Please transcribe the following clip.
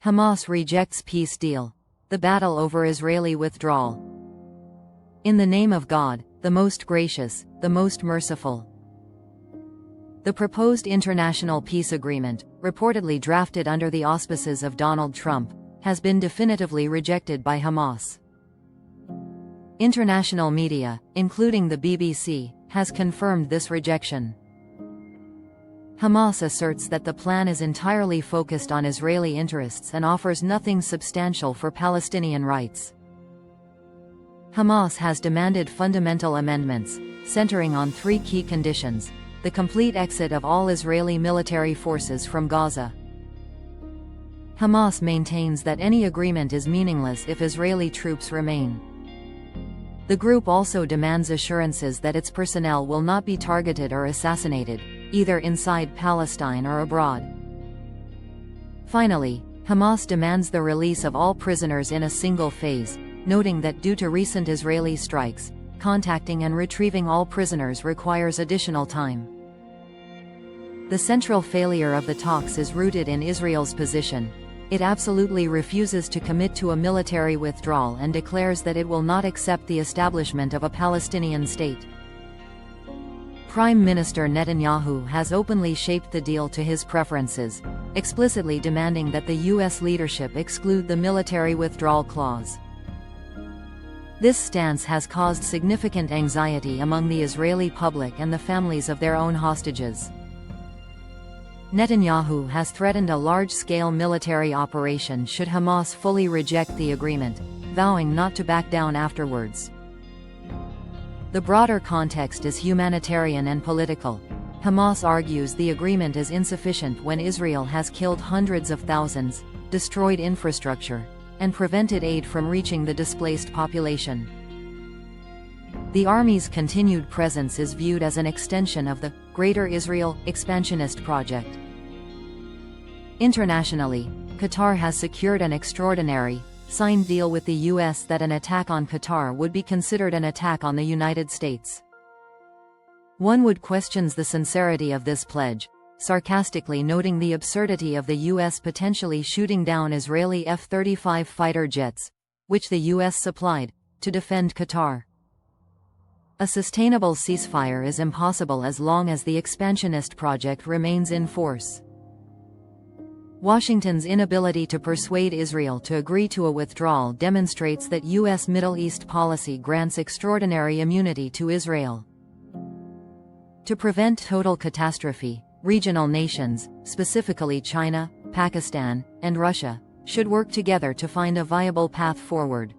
Hamas rejects peace deal. The battle over Israeli withdrawal. In the name of God, the most gracious, the most merciful. The proposed international peace agreement, reportedly drafted under the auspices of Donald Trump, has been definitively rejected by Hamas. International media, including the BBC, has confirmed this rejection. Hamas asserts that the plan is entirely focused on Israeli interests and offers nothing substantial for Palestinian rights. Hamas has demanded fundamental amendments, centering on three key conditions: the complete exit of all Israeli military forces from Gaza. Hamas maintains that any agreement is meaningless if Israeli troops remain. The group also demands assurances that its personnel will not be targeted or assassinated, either inside Palestine or abroad. Finally, Hamas demands the release of all prisoners in a single phase, noting that due to recent Israeli strikes, contacting and retrieving all prisoners requires additional time. The central failure of the talks is rooted in Israel's position. It absolutely refuses to commit to a military withdrawal and declares that it will not accept the establishment of a Palestinian state. Prime Minister Netanyahu has openly shaped the deal to his preferences, explicitly demanding that the U.S. leadership exclude the military withdrawal clause. This stance has caused significant anxiety among the Israeli public and the families of their own hostages. Netanyahu has threatened a large-scale military operation should Hamas fully reject the agreement, vowing not to back down afterwards. The broader context is humanitarian and political. Hamas argues the agreement is insufficient when Israel has killed hundreds of thousands, destroyed infrastructure, and prevented aid from reaching the displaced population. The army's continued presence is viewed as an extension of the Greater Israel Expansionist Project. Internationally, Qatar has secured an extraordinary, signed deal with the U.S. that an attack on Qatar would be considered an attack on the United States. One would question the sincerity of this pledge, sarcastically noting the absurdity of the U.S. potentially shooting down Israeli F-35 fighter jets, which the U.S. supplied, to defend Qatar. A sustainable ceasefire is impossible as long as the expansionist project remains in force. Washington's inability to persuade Israel to agree to a withdrawal demonstrates that U.S. Middle East policy grants extraordinary immunity to Israel. To prevent total catastrophe, regional nations, specifically China, Pakistan, and Russia, should work together to find a viable path forward.